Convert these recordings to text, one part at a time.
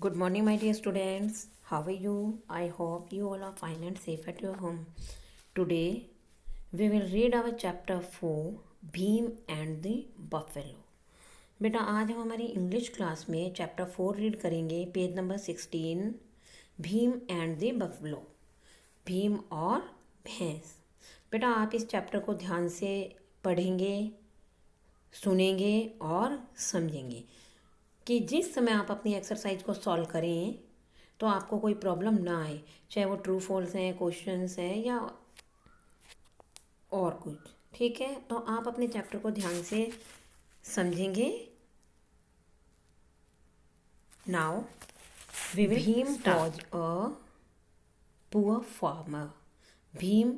Good morning, my dear students. How are you? I hope you all are fine and safe at your home. Today, we will read our chapter 4 Bhim and the buffalo. बेटा आज हम हमारी English class में chapter 4 read करेंगे. Page number 16 Bhim and the buffalo. Bhim और भैंस. बेटा आप इस चैप्टर को ध्यान से पढ़ेंगे, सुनेंगे और समझेंगे कि जिस समय आप अपनी एक्सरसाइज को सॉल्व करें तो आपको कोई प्रॉब्लम ना आए, चाहे वो ट्रू फॉल्स हैं, क्वेश्चंस हैं या और कुछ. ठीक है, तो आप अपने चैप्टर को ध्यान से समझेंगे. Now we will Bhim was a poor farmer. Bhim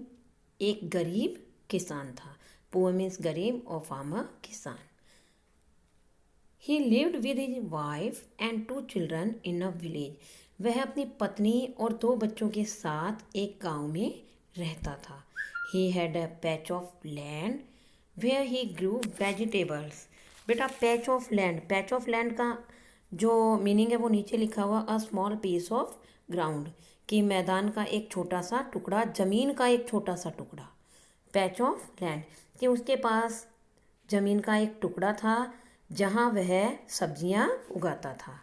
एक गरीब किसान था. पुअर मीन्स गरीब और फार्मर किसान. He lived with his wife and 2 children in a village. वह अपनी पत्नी और 2 बच्चों के साथ एक गांव में रहता था. He had a patch of land where he grew vegetables. बेटा पैच ऑफ लैंड का जो मीनिंग है वो नीचे लिखा हुआ a small piece of ground, कि मैदान का एक छोटा सा टुकड़ा, ज़मीन का एक छोटा सा टुकड़ा. पैच ऑफ लैंड कि उसके पास ज़मीन का एक टुकड़ा था जहाँ वह सब्जियाँ उगाता था.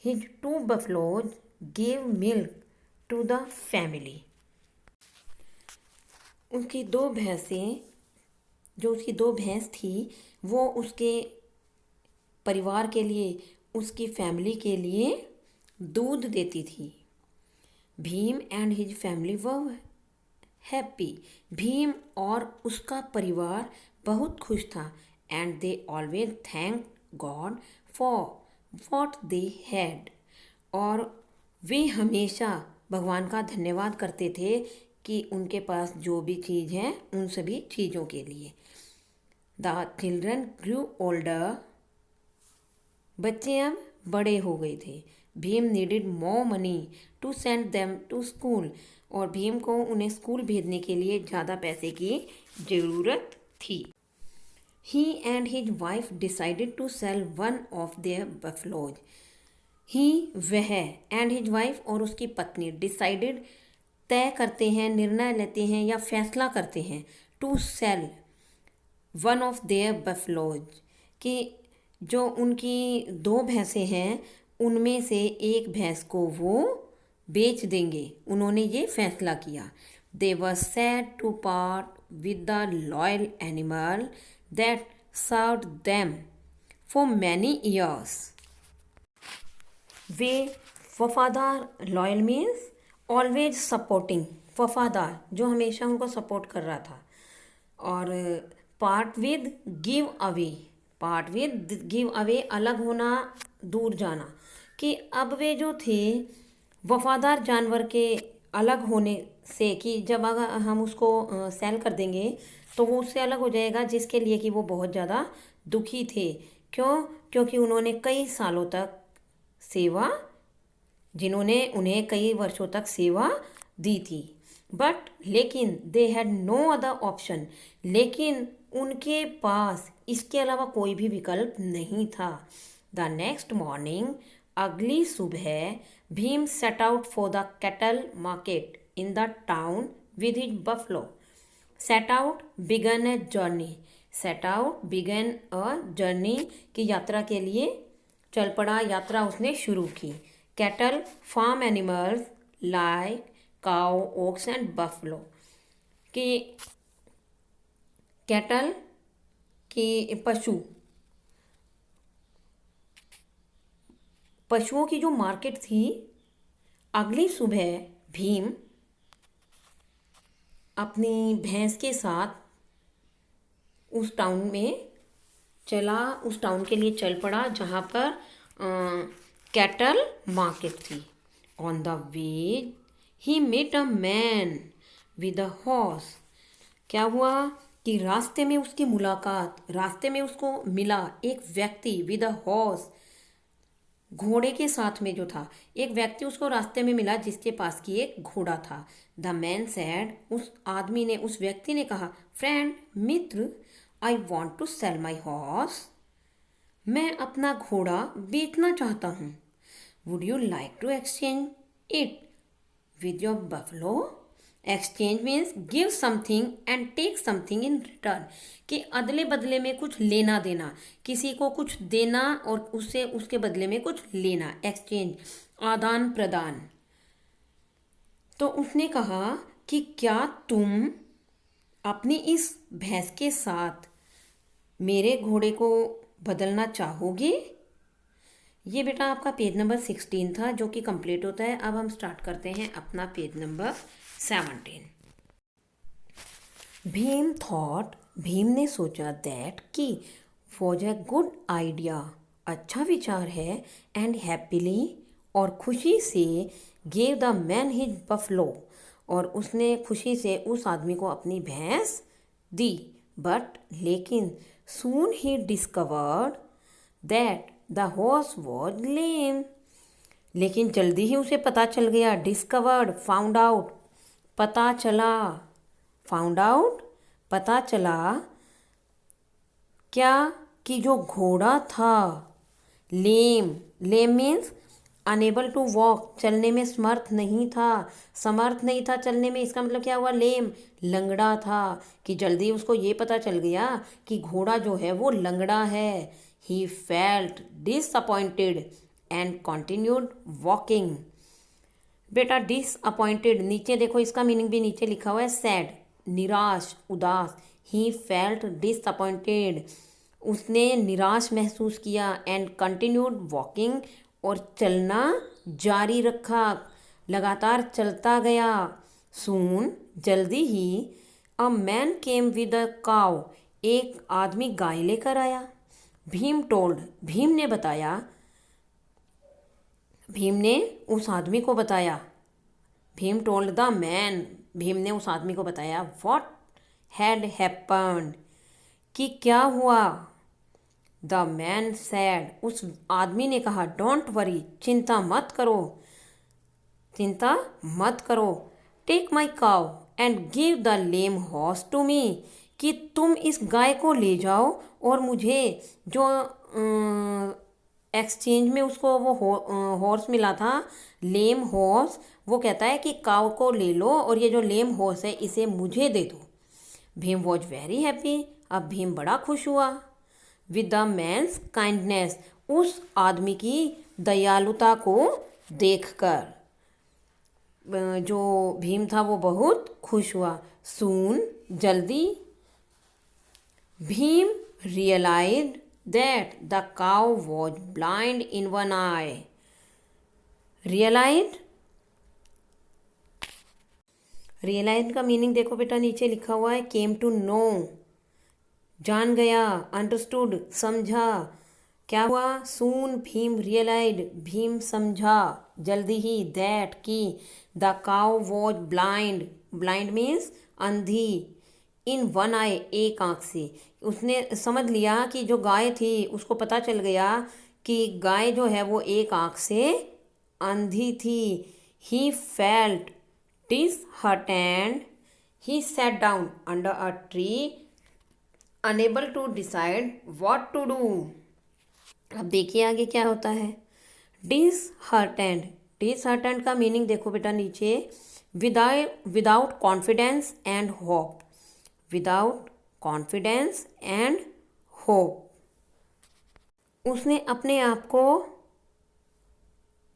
His 2 buffaloes gave milk to the family. उसकी 2 भैंसें, जो उसकी 2 भैंस थी, वो उसके परिवार के लिए, उसकी फैमिली के लिए दूध देती थी. Bhim and his family were happy. Bhim और उसका परिवार बहुत खुश था. And they always thanked God for what they had. और वे हमेशा भगवान का धन्यवाद करते थे कि उनके पास जो भी चीज़ है उन सभी चीज़ों के लिए. The children grew older. बच्चे अब बड़े हो गए थे. Bhim needed more money to send them to school. और भीम को उन्हें स्कूल भेजने के लिए ज़्यादा पैसे की ज़रूरत थी. He and his wife decided to sell one of their buffaloes. He वह and his wife और उसकी पत्नी decided तय करते हैं, निर्णय लेते हैं या फैसला करते हैं to sell one of their buffaloes, कि जो उनकी 2 भैंसें हैं उनमें से एक भैंस को वो बेच देंगे. उन्होंने ये फैसला किया. They were sad to part with the loyal animal that served them for many years. वे वफादार, लॉयल मीन्स ऑलवेज सपोर्टिंग, वफादार जो हमेशा उनको सपोर्ट कर रहा था. और पार्ट विद गिव अवे अलग होना, दूर जाना, कि अब वे जो थे वफादार जानवर के अलग होने से, कि जब अगर हम उसको सेल कर देंगे तो वो उससे अलग हो जाएगा, जिसके लिए कि वो बहुत ज़्यादा दुखी थे. क्योंकि उन्होंने कई सालों तक सेवा, जिन्होंने उन्हें कई वर्षों तक सेवा दी थी. लेकिन they had no other option. लेकिन उनके पास इसके अलावा कोई भी विकल्प नहीं था. द नेक्स्ट मॉर्निंग, अगली सुबह, Bhim set out for the cattle market in the town with his buffalo. Set out began a journey. Set out began a journey की यात्रा के लिए चल पड़ा, यात्रा उसने शुरू की. Cattle, farm animals like cow, ox and buffalo. कि cattle की पशुओं की जो मार्केट थी, अगली सुबह भीम अपनी भैंस के साथ उस टाउन के लिए चल पड़ा जहाँ पर कैटल मार्केट थी. On the way he met a man with a horse. क्या हुआ कि रास्ते में उसको मिला एक व्यक्ति विद अ हॉर्स, घोड़े के साथ में जो था. एक व्यक्ति उसको रास्ते में मिला जिसके पास की एक घोड़ा था. द मैन सैड, उस व्यक्ति ने कहा, फ्रेंड, मित्र, I want to sell my horse. मैं अपना घोड़ा बेचना चाहता हूँ. Would you like to exchange it with your buffalo? Exchange means give something and take something in return, कि अदले बदले में कुछ लेना देना, किसी को कुछ देना और उससे उसके बदले में कुछ लेना, एक्सचेंज, आदान प्रदान। तो उसने कहा कि क्या तुम अपनी इस भैंस के साथ मेरे घोड़े को बदलना चाहोगे? ये बेटा आपका पेज नंबर 16 था, जो कि कंप्लीट होता है। अब हम स्टार्ट करते हैं अपना page number 17। Bhim thought, Bhim ने सोचा दैट कि वॉज ए गुड आइडिया, अच्छा विचार है, एंड हैप्पीली, और खुशी से, gave the man his buffalo, और उसने खुशी से उस आदमी को अपनी भैंस दी। बट लेकिन सून ही discovered that the horse was lame, लेकिन जल्दी ही उसे पता चल गया, डिस्कवर्ड, फाउंड आउट, पता चला, फाउंड आउट, पता चला, क्या, कि जो घोड़ा था, लेम, लेम मीन्स अनेबल टू वॉक, चलने में समर्थ नहीं था, समर्थ नहीं था चलने में, इसका मतलब क्या हुआ, लेम, लंगड़ा था, कि जल्दी उसको ये पता चल गया कि घोड़ा जो है वो लंगड़ा है। He felt disappointed and continued walking. बेटा डिसअपॉइंटेड, नीचे देखो इसका मीनिंग भी नीचे लिखा हुआ है, सैड, निराश, उदास। ही फेल्ट डिसअपॉइंटेड, उसने निराश महसूस किया, एंड कंटिन्यूड वॉकिंग, और चलना जारी रखा, लगातार चलता गया। सून, जल्दी ही, अ मैन केम विद अ काव, एक आदमी गाय लेकर आया। भीम टोल्ड, भीम ने बताया, भीम ने उस आदमी को बताया, Bhim told the man, Bhim ने उस आदमी को बताया, व्हाट हैड हैपन्ड, कि क्या हुआ। द मैन सैड, उस आदमी ने कहा, डोंट वरी, चिंता मत करो, चिंता मत करो, take my cow and give the lame horse to me, कि तुम इस गाय को ले जाओ और मुझे जो एक्सचेंज में उसको वो हॉर्स मिला था, लेम हॉर्स, वो कहता है कि काव को ले लो और ये जो लेम हॉर्स है इसे मुझे दे दो। भीम वॉज वेरी हैप्पी, अब भीम बड़ा खुश हुआ। विद द मैन्स काइंडनेस, उस आदमी की दयालुता को देखकर जो भीम था वो बहुत खुश हुआ। सून, जल्दी, Bhim realised that the cow was blind in one eye. Realised, realised का मीनिंग देखो बेटा नीचे लिखा हुआ है, केम टू नो, जान गया, अंडरस्टूड, समझा। क्या हुआ, सून भीम रियलाइज्ड, भीम समझा जल्दी ही, दैट कि the cow was blind, blind means अंधी, इन वन आई, एक आँख से। उसने समझ लिया कि जो गाय थी उसको पता चल गया कि गाय जो है वो एक आँख से अंधी थी। He felt disheartened, he sat down under a tree, unable to decide what to do. अब देखिए आगे क्या होता है। disheartened, disheartened का मीनिंग देखो बेटा नीचे, without confidence and hope, without confidence and hope. उसने अपने आप को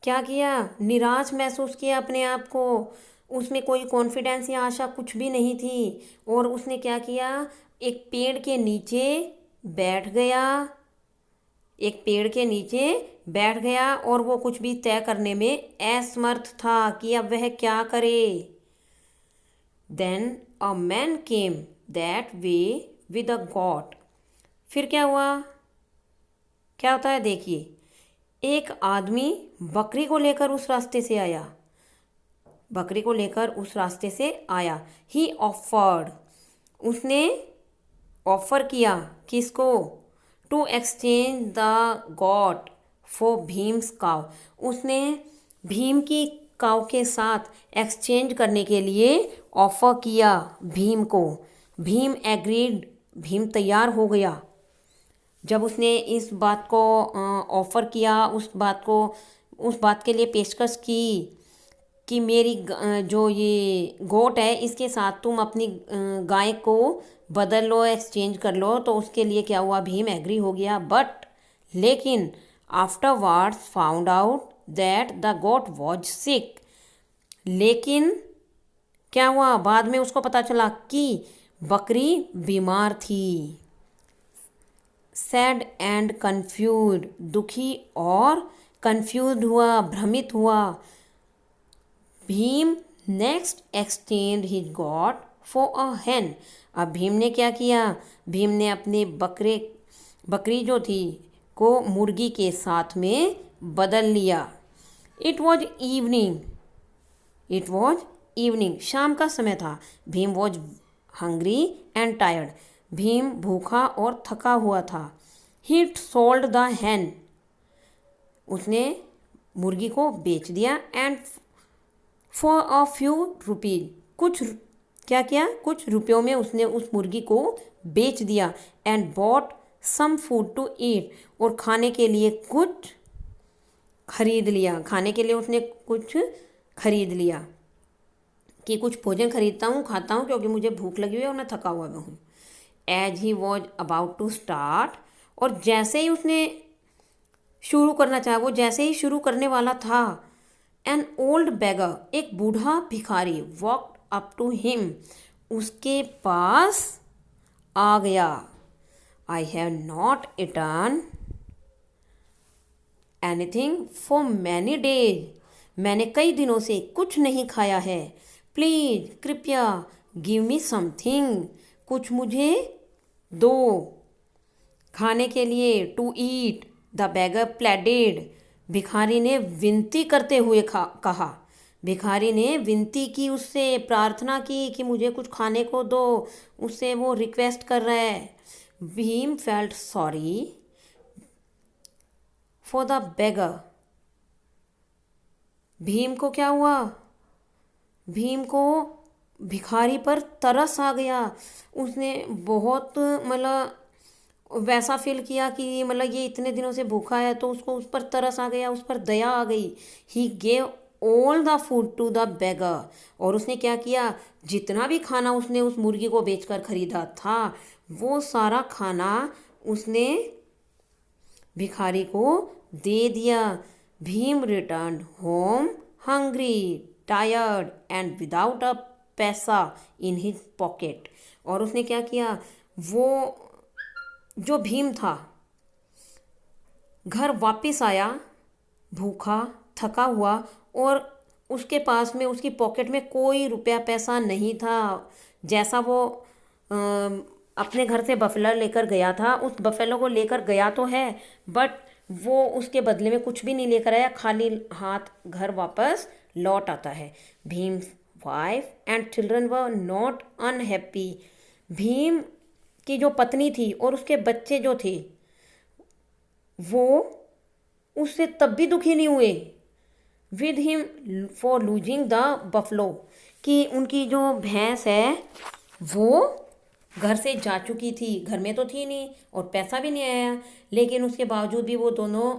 क्या किया, निराश महसूस किया अपने आप को, उसमें कोई कॉन्फिडेंस या आशा कुछ भी नहीं थी। और उसने क्या किया, एक पेड़ के नीचे बैठ गया, एक पेड़ के नीचे बैठ गया और वो कुछ भी तय करने में असमर्थ था कि अब वह क्या करे। Then a man came that way with a goat, फिर क्या हुआ, क्या होता है देखिए, एक आदमी बकरी को लेकर उस रास्ते से आया, बकरी को लेकर उस रास्ते से आया। ही ऑफर्ड, उसने ऑफर किया, किसको, to exchange the goat for Bhim's cow, उसने भीम की काव के साथ एक्सचेंज करने के लिए ऑफर किया भीम को। भीम एग्रीड, भीम तैयार हो गया। जब उसने इस बात को ऑफ़र किया, उस बात को उस बात के लिए पेशकश की कि मेरी जो ये गोट है इसके साथ तुम अपनी गाय को बदल लो, एक्सचेंज कर लो। तो उसके लिए क्या हुआ, भीम एग्री हो गया। बट लेकिन afterwards found out that the goat was sick. लेकिन क्या हुआ, बाद में उसको पता चला कि बकरी बीमार थी। सैड एंड कंफ्यूज, दुखी और कंफ्यूज हुआ, भ्रमित हुआ। Bhim next exchange his God for a hen। अब भीम ने क्या किया, भीम ने अपने बकरी जो थी को मुर्गी के साथ में बदल लिया। It was evening, it was evening, शाम का समय था। Bhim was hungry and tired, Bhim भूखा और थका हुआ था। ही सोल्ड द hen, उसने मुर्गी को बेच दिया। And for a few rupees, कुछ क्या किया, कुछ रुपयों में उसने उस मुर्गी को बेच दिया। And bought some food to eat, और खाने के लिए कुछ खरीद लिया, खाने के लिए उसने कुछ खरीद लिया कि कुछ भोजन खरीदता हूँ, खाता हूँ, क्योंकि मुझे भूख लगी हुई है और मैं थका हुआ हूँ। As he was about to start, और जैसे ही उसने शुरू करना चाहा, वो जैसे ही शुरू करने वाला था, एन ओल्ड बेगर, एक बूढ़ा भिखारी, वॉकड अप टू हिम, उसके पास आ गया। I have not eaten anything for many days, मैंने कई दिनों से कुछ नहीं खाया है। प्लीज, कृपया, गिव मी समथिंग, कुछ मुझे दो खाने के लिए। टू ईट, द बेगर प्लेडेड, भिखारी ने विनती करते हुए कहा। भिखारी ने विनती की, उससे प्रार्थना की कि मुझे कुछ खाने को दो, उससे वो रिक्वेस्ट कर रहा है। Bhim felt sorry for the beggar, Bhim को क्या हुआ, भीम को भिखारी पर तरस आ गया। उसने बहुत मतलब वैसा फील किया कि मतलब ये इतने दिनों से भूखा है, तो उसको उस पर तरस आ गया, उस पर दया आ गई। He gave all the food to the beggar, और उसने क्या किया, जितना भी खाना उसने उस मुर्गी को बेचकर खरीदा था, वो सारा खाना उसने भिखारी को दे दिया। Bhim return home hungry, tired and without a पैसा इन हिज पॉकेट। और उसने क्या किया, वो जो भीम था घर वापस आया, भूखा थका हुआ, और उसके पास में, उसकी पॉकेट में कोई रुपया पैसा नहीं था। जैसा वो अपने घर से बफेलो लेकर गया था, उस बफेलो को लेकर गया तो है, बट वो उसके बदले में कुछ भी नहीं लेकर आया, खाली हाथ घर वापस लौट आता है। Bhim wife and children were not unhappy, Bhim की जो पत्नी थी और उसके बच्चे जो थे, वो उससे तब भी दुखी नहीं हुए। With him for losing the buffalo, कि उनकी जो भैंस है वो घर से जा चुकी थी, घर में तो थी नहीं और पैसा भी नहीं आया, लेकिन उसके बावजूद भी वो दोनों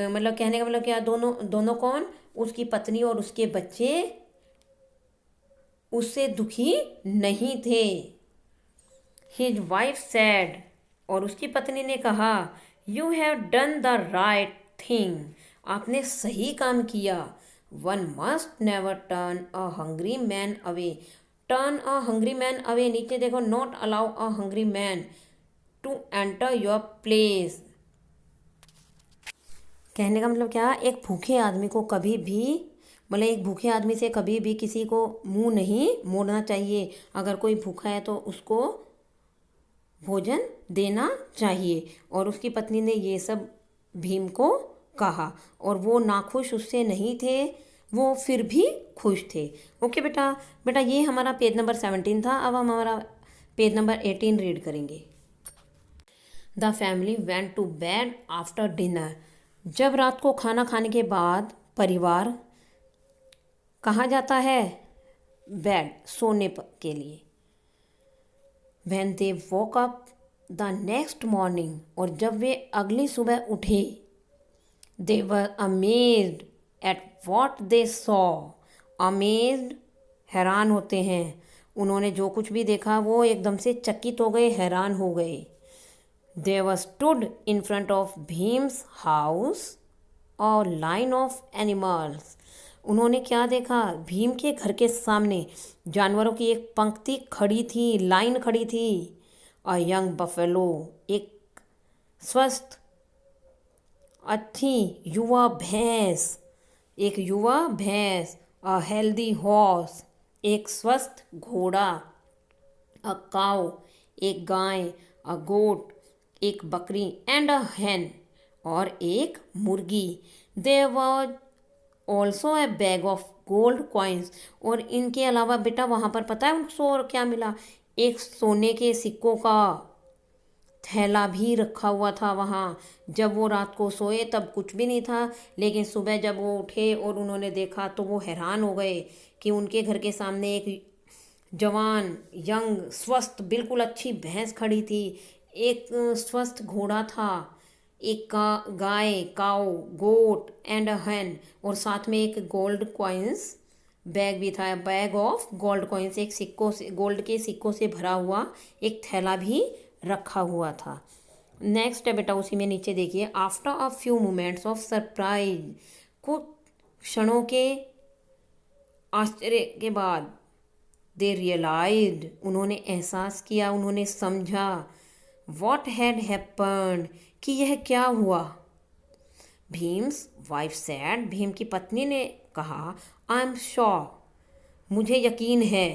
मतलब कहने का मतलब क्या, दोनों दोनों कौन, उसकी पत्नी और उसके बच्चे उससे दुखी नहीं थे। हिज वाइफ सैड, और उसकी पत्नी ने कहा, you have done the right thing, आपने सही काम किया। One must never turn a hungry man away, turn a hungry man away, नीचे देखो, not allow a hungry man to enter your place. कहने का मतलब क्या, एक भूखे आदमी को कभी भी, मतलब एक भूखे आदमी से कभी भी किसी को मुंह नहीं मोड़ना चाहिए। अगर कोई भूखा है तो उसको भोजन देना चाहिए। और उसकी पत्नी ने ये सब भीम को कहा, और वो नाखुश उससे नहीं थे, वो फिर भी खुश थे। ओके बेटा, बेटा ये हमारा पेज नंबर 17 था। अब हम हमारा पेज नंबर 18 रीड करेंगे। The family went to bed after dinner, जब रात को खाना खाने के बाद परिवार कहाँ जाता है, बेड, सोने के लिए। When they woke up the next morning, और जब वे अगली सुबह उठे, they were amazed at what they saw. Amazed, हैरान होते हैं, उन्होंने जो कुछ भी देखा वो एकदम से चकित हो गए, हैरान हो गए। They were stood in front of Bhim's house और लाइन ऑफ एनिमल्स। उन्होंने क्या देखा, भीम के घर के सामने जानवरों की एक पंक्ति खड़ी थी, लाइन खड़ी थी। अ यंग बफेलो, एक स्वस्थ अच्छी युवा भैंस, एक युवा भैंस। अ हेल्दी हॉर्स, एक स्वस्थ घोड़ा। अ काउ, एक गाय। अ गोट, एक बकरी। एंड अ हैन, और एक मुर्गी। There was also a bag of gold coins. और इनके अलावा बेटा वहाँ पर पता है उसको और क्या मिला, एक सोने के सिक्कों का थैला भी रखा हुआ था वहाँ। जब वो रात को सोए तब कुछ भी नहीं था, लेकिन सुबह जब वो उठे और उन्होंने देखा तो वो हैरान हो गए कि उनके घर के सामने एक जवान, यंग, स्वस्थ, बिल्कुल अच्छी भैंस खड़ी थी। एक स्वस्थ घोड़ा था, एक गाय, काऊ, गोट एंड अ हैन, और साथ में एक गोल्ड कॉइन्स बैग भी था। बैग ऑफ गोल्ड कॉइन्स, एक सिक्कों से, गोल्ड के सिक्कों से भरा हुआ एक थैला भी रखा हुआ था। नेक्स्ट है बेटा, उसी में नीचे देखिए, after a few moments of surprise. कुछ क्षणों के आश्चर्य के बाद, दे रियलाइज्ड, उन्होंने एहसास किया, उन्होंने समझा, वॉट हैड हैपन्ड, कि यह क्या हुआ। भीम्स वाइफ सैड, भीम की पत्नी ने कहा, आई एम श्योर, मुझे यकीन है,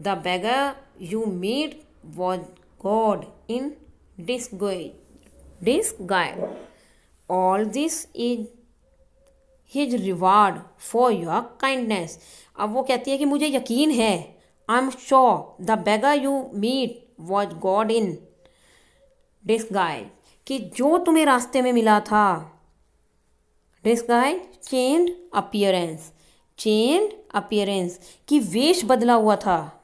the beggar you meet was God in disguise, all this is his reward for your kindness. अब वो कहती है कि मुझे यकीन है, I am sure the beggar you meet was God in disguise, कि जो तुम्हें रास्ते में मिला था, disguise change appearance, change appearance, कि वेश बदला हुआ था।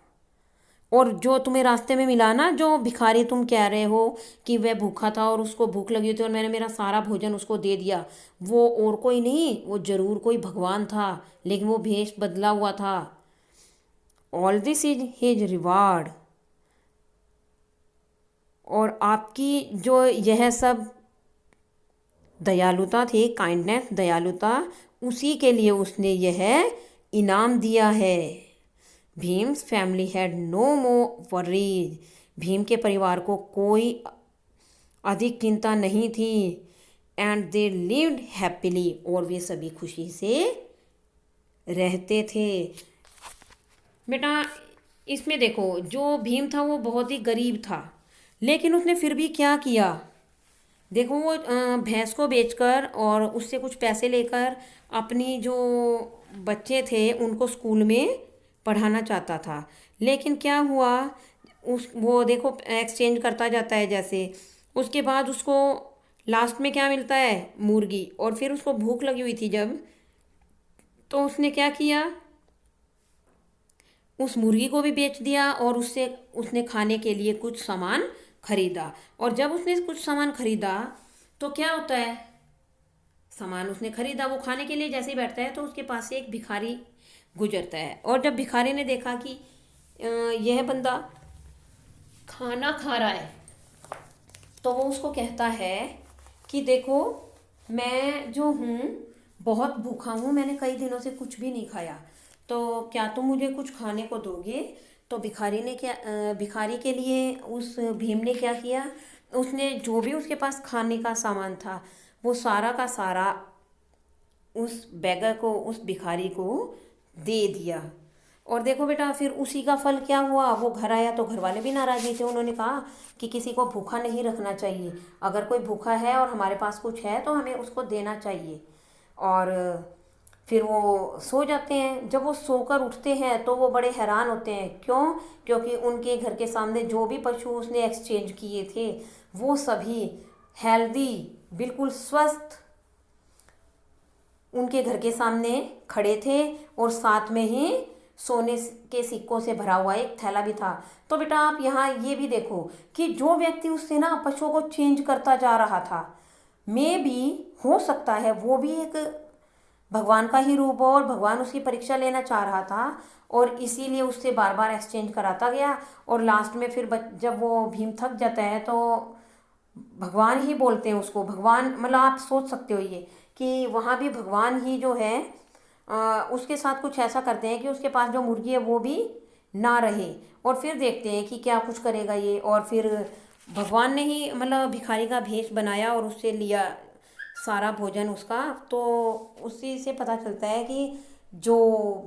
और जो तुम्हें रास्ते में मिला ना, जो भिखारी तुम कह रहे हो कि वह भूखा था और उसको भूख लगी थी और मैंने मेरा सारा भोजन उसको दे दिया, वो और कोई नहीं, वो जरूर कोई भगवान था, लेकिन वो भेष बदला हुआ था। All this is his reward, और आपकी जो यह सब दयालुता थी, काइंडनेस, दयालुता, उसी के लिए उसने यह इनाम दिया है। Bhim's family had no more worries, Bhim के परिवार को कोई अधिक चिंता नहीं थी। एंड दे लिव्ड हैप्पीली, और वे सभी खुशी से रहते थे। बेटा इसमें देखो, जो भीम था वो बहुत ही गरीब था, लेकिन उसने फिर भी क्या किया, देखो वो भैंस को बेचकर और उससे कुछ पैसे लेकर अपनी जो बच्चे थे उनको स्कूल में पढ़ाना चाहता था। लेकिन क्या हुआ, उस वो देखो एक्सचेंज करता जाता है जैसे, उसके बाद उसको लास्ट में क्या मिलता है, मुर्गी। और फिर उसको भूख लगी हुई थी जब, तो उसने क्या किया, उस मुर्गी को भी बेच दिया और उससे उसने खाने के लिए कुछ सामान खरीदा। और जब उसने कुछ सामान खरीदा तो क्या होता है, सामान उसने खरीदा, वो खाने के लिए जैसे ही बैठता है तो उसके पास से एक भिखारी गुजरता है। और जब भिखारी ने देखा कि यह बंदा खाना खा रहा है, तो वो उसको कहता है कि देखो मैं जो हूँ बहुत भूखा हूँ, मैंने कई दिनों से कुछ भी नहीं खाया, तो क्या तुम मुझे कुछ खाने को दोगे। तो भिखारी ने क्या, भिखारी के लिए उस भीम ने क्या किया, उसने जो भी उसके पास खाने का सामान था वो सारा का सारा उस बैगर को, उस भिखारी को दे दिया। और देखो बेटा फिर उसी का फल क्या हुआ, वो घर आया तो घर वाले भी नाराज नहीं थे, उन्होंने कहा कि किसी को भूखा नहीं रखना चाहिए, अगर कोई भूखा है और हमारे पास कुछ है तो हमें उसको देना चाहिए। और फिर वो सो जाते हैं। जब वो सोकर उठते हैं तो वो बड़े हैरान होते हैं, क्यों, क्योंकि उनके घर के सामने जो भी पशु उसने एक्सचेंज किए थे वो सभी हेल्दी, बिल्कुल स्वस्थ उनके घर के सामने खड़े थे, और साथ में ही सोने के सिक्कों से भरा हुआ एक थैला भी था। तो बेटा आप यहाँ ये भी देखो कि जो व्यक्ति उससे ना पशुओं को चेंज करता जा रहा था, में भी हो सकता है वो भी एक भगवान का ही रूप हो और भगवान उसकी परीक्षा लेना चाह रहा था और इसीलिए उससे बार बार एक्सचेंज कराता गया। और लास्ट में फिर जब वो भीम थक जाता है तो भगवान ही बोलते हैं उसको, भगवान मतलब आप सोच सकते हो ये कि वहाँ भी भगवान ही जो है उसके साथ कुछ ऐसा करते हैं कि उसके पास जो मुर्गी है वो भी ना रहे। और फिर देखते हैं कि क्या कुछ करेगा ये, और फिर भगवान ने ही मतलब भिखारी का भेष बनाया और उससे लिया सारा भोजन उसका। तो उसी से पता चलता है कि जो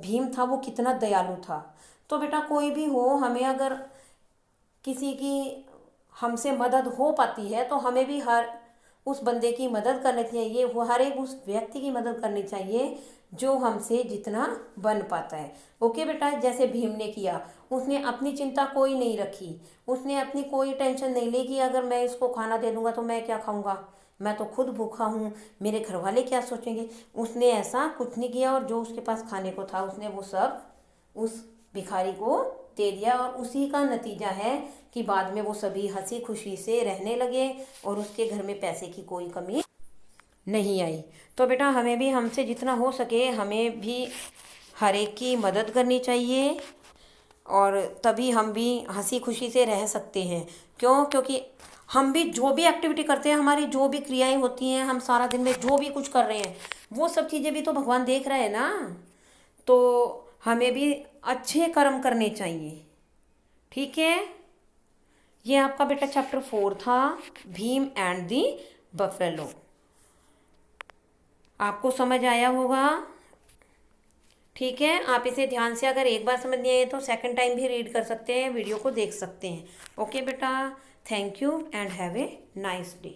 भीम था वो कितना दयालु था। तो बेटा कोई भी हो, हमें अगर किसी की हमसे मदद हो पाती है तो हमें भी हर उस बंदे की मदद करनी चाहिए, वो हर एक उस व्यक्ति की मदद करनी चाहिए जो हमसे जितना बन पाता है। ओके बेटा, जैसे भीम ने किया, उसने अपनी चिंता कोई नहीं रखी, उसने अपनी कोई टेंशन नहीं ली कि अगर मैं इसको खाना दे दूंगा तो मैं क्या खाऊंगा, मैं तो खुद भूखा हूँ, मेरे घर वाले क्या सोचेंगे। उसने ऐसा कुछ नहीं किया और जो उसके पास खाने को था उसने वो सब उस भिखारी को दे दिया। और उसी का नतीजा है कि बाद में वो सभी हंसी खुशी से रहने लगे और उसके घर में पैसे की कोई कमी नहीं आई। तो बेटा हमें भी हमसे जितना हो सके हमें भी हर एक की मदद करनी चाहिए और तभी हम भी हंसी खुशी से रह सकते हैं। क्यों? क्योंकि हम भी जो भी एक्टिविटी करते हैं, हमारी जो भी क्रियाएं होती हैं, हम सारा दिन में जो भी कुछ कर रहे हैं वो सब चीज़ें भी तो भगवान देख रहे हैं ना। तो हमें भी अच्छे कर्म करने चाहिए। ठीक है, ये आपका बेटा चैप्टर 4 था, भीम एंड दी बफेलो। आपको समझ आया होगा? ठीक है, आप इसे ध्यान से अगर एक बार समझ नहीं आए तो सेकंड टाइम भी रीड कर सकते हैं, वीडियो को देख सकते हैं। ओके बेटा, thank you and have a nice day.